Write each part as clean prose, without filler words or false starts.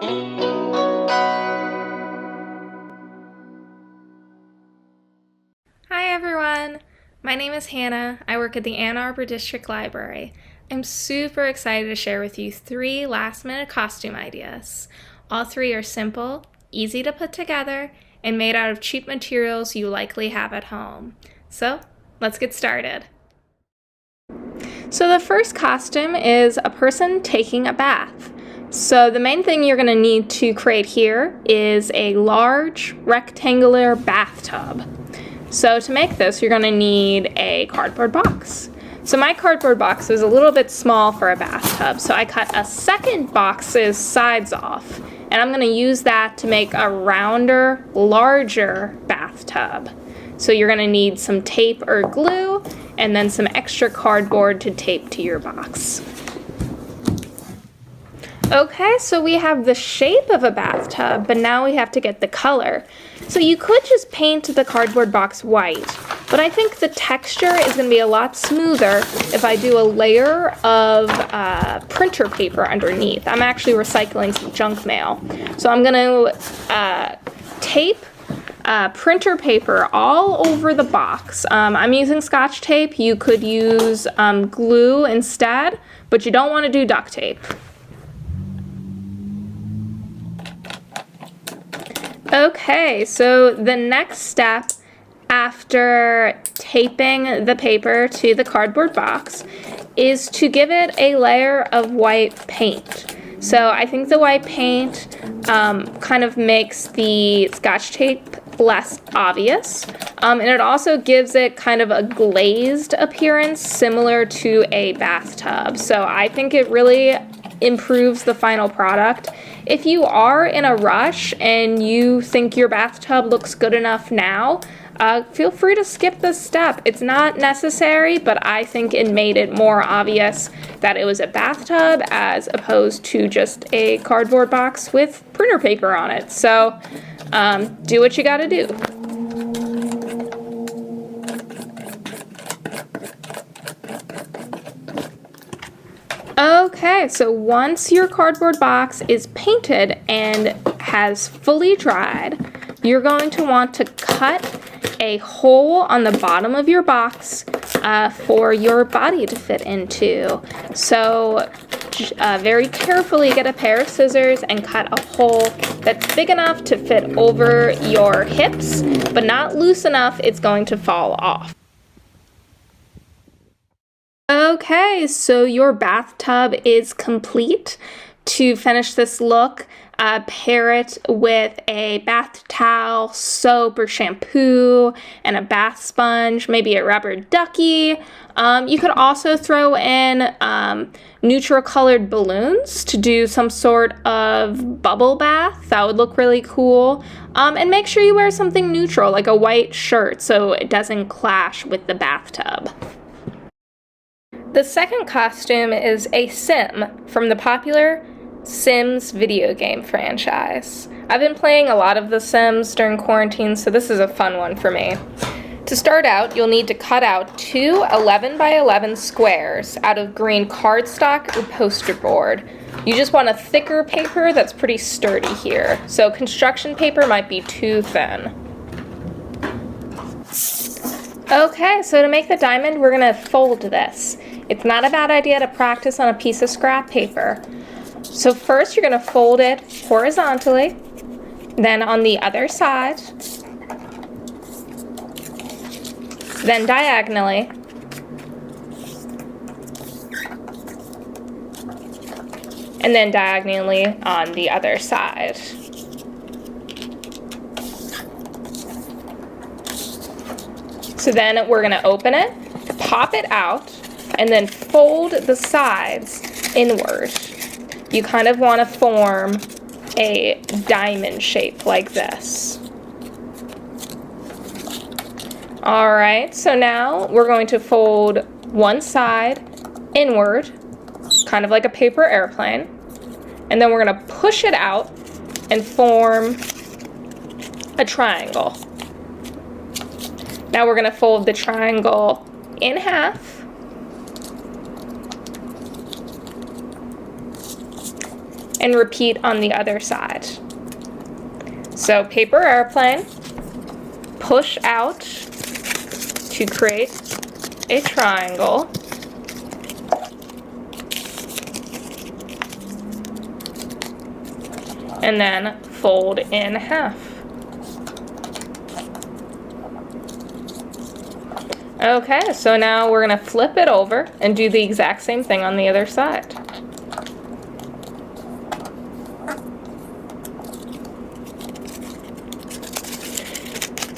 Hi everyone! My name is Hannah. I work at the Ann Arbor District Library. I'm super excited to share with you 3 last-minute costume ideas. All 3 are simple, easy to put together, and made out of cheap materials you likely have at home. So, let's get started. So the first costume is a person taking a bath. So the main thing you're going to need to create here is a large rectangular bathtub. So to make this, you're going to need a cardboard box. So my cardboard box was a little bit small for a bathtub, so I cut a second box's sides off, and I'm going to use that to make a rounder, larger bathtub. So you're going to need some tape or glue, and then some extra cardboard to tape to your box. Okay, so we have the shape of a bathtub, but now we have to get the color. So you could just paint the cardboard box white, but I think the texture is going to be a lot smoother if I do a layer of printer paper underneath. I'm actually recycling some junk mail. So I'm going to tape printer paper all over the box. I'm using Scotch tape. You could use glue instead, but you don't want to do duct tape. Okay, so the next step after taping the paper to the cardboard box is to give it a layer of white paint. So I think the white paint kind of makes the Scotch tape less obvious, and it also gives it kind of a glazed appearance similar to a bathtub. So I think it really improves the final product. If you are in a rush and you think your bathtub looks good enough now, feel free to skip this step. It's not necessary, but I think it made it more obvious that it was a bathtub as opposed to just a cardboard box with printer paper on it. So do what you gotta do. Okay, so once your cardboard box is painted and has fully dried, you're going to want to cut a hole on the bottom of your box for your body to fit into. So very carefully get a pair of scissors and cut a hole that's big enough to fit over your hips, but not loose enough it's going to fall off. Okay, so your bathtub is complete. To finish this look, pair it with a bath towel, soap or shampoo, and a bath sponge, maybe a rubber ducky. You could also throw in neutral colored balloons to do some sort of bubble bath. That would look really cool. And make sure you wear something neutral, like a white shirt, so it doesn't clash with the bathtub. The second costume is a sim from the popular Sims video game franchise. I've been playing a lot of The Sims during quarantine, so this is a fun one for me. To start out, you'll need to cut out 2 11 by 11 squares out of green cardstock or poster board. You just want a thicker paper that's pretty sturdy here, so construction paper might be too thin. Okay, so to make the diamond, we're going to fold this. It's not a bad idea to practice on a piece of scrap paper. So first you're going to fold it horizontally, then on the other side, then diagonally, and then diagonally on the other side. So then we're going to open it, pop it out, and then fold the sides inward. You kind of want to form a diamond shape like this. Alright, so now we're going to fold one side inward, kind of like a paper airplane, and then we're going to push it out and form a triangle. Now we're going to fold the triangle in half, and repeat on the other side. So paper airplane, push out to create a triangle, and then fold in half. Okay, so now we're going to flip it over and do the exact same thing on the other side.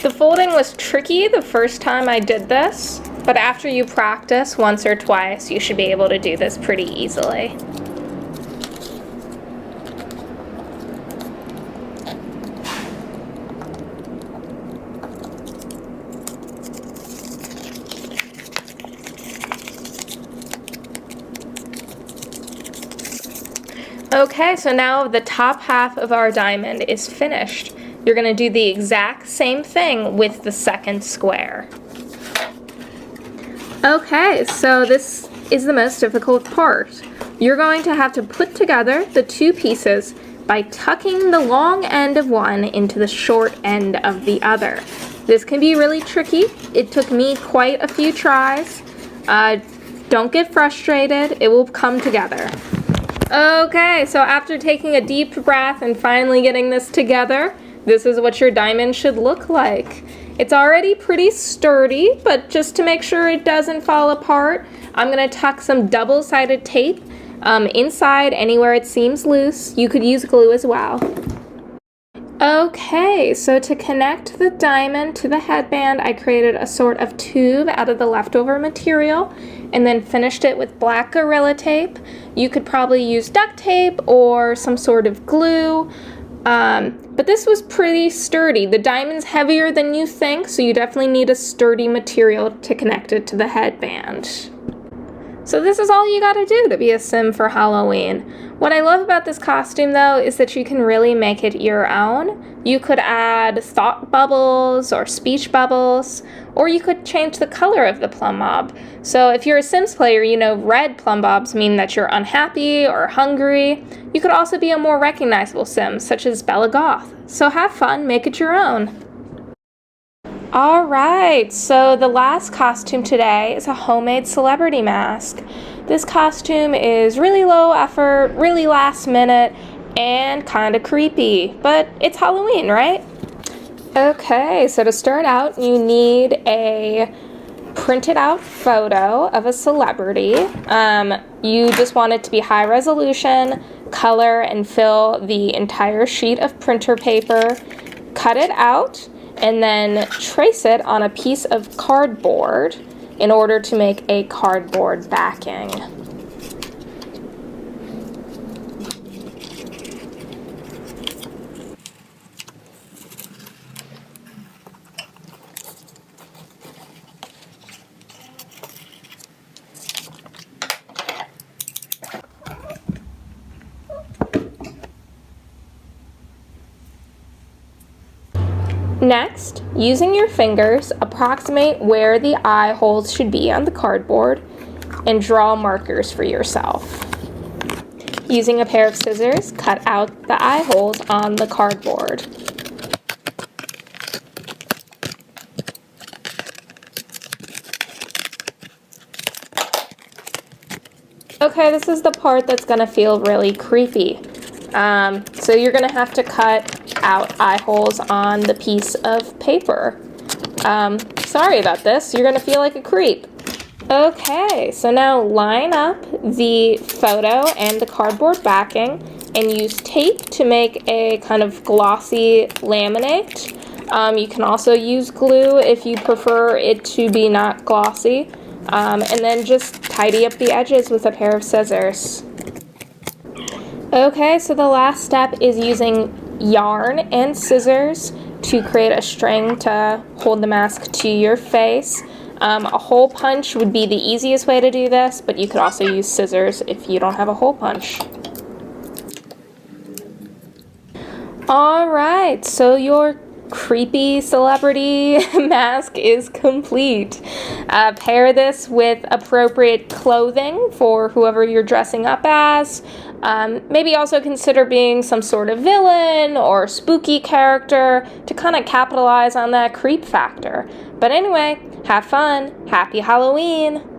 The folding was tricky the first time I did this, but after you practice once or twice, you should be able to do this pretty easily. Okay, so now the top half of our diamond is finished. You're going to do the exact same thing with the second square. Okay, so this is the most difficult part. You're going to have to put together the two pieces by tucking the long end of one into the short end of the other. This can be really tricky. It took me quite a few tries. Don't get frustrated. It will come together. Okay, so after taking a deep breath and finally getting this together, this is what your diamond should look like. It's already pretty sturdy, but just to make sure it doesn't fall apart, I'm going to tuck some double-sided tape inside anywhere it seems loose. You could use glue as well. Okay, so to connect the diamond to the headband, I created a sort of tube out of the leftover material and then finished it with black Gorilla Tape. You could probably use duct tape or some sort of glue, but this was pretty sturdy. The diamond's heavier than you think, so you definitely need a sturdy material to connect it to the headband. So this is all you gotta do to be a sim for Halloween. What I love about this costume, though, is that you can really make it your own. You could add thought bubbles or speech bubbles, or you could change the color of the plum bob. So if you're a Sims player, you know red plum bobs mean that you're unhappy or hungry. You could also be a more recognizable sim, such as Bella Goth. So have fun, make it your own. Alright, so the last costume today is a homemade celebrity mask. This costume is really low effort, really last minute, and kind of creepy, but it's Halloween, right? Okay, so to start out, you need a printed out photo of a celebrity. You just want it to be high resolution, color, and fill the entire sheet of printer paper. Cut it out, and then trace it on a piece of cardboard in order to make a cardboard backing. Next, using your fingers, approximate where the eye holes should be on the cardboard and draw markers for yourself. Using a pair of scissors, cut out the eye holes on the cardboard. Okay, this is the part that's going to feel really creepy. So you're going to have to cut out eye holes on the piece of paper. Sorry about this, you're going to feel like a creep. Okay, so now line up the photo and the cardboard backing and use tape to make a kind of glossy laminate. You can also use glue if you prefer it to be not glossy. And then just tidy up the edges with a pair of scissors. Okay, so the last step is using yarn and scissors to create a string to hold the mask to your face. A hole punch would be the easiest way to do this, but you could also use scissors if you don't have a hole punch. Alright, so your creepy celebrity mask is complete. Pair this with appropriate clothing for whoever you're dressing up as. Maybe also consider being some sort of villain or spooky character to kind of capitalize on that creep factor. But anyway, have fun. Happy Halloween!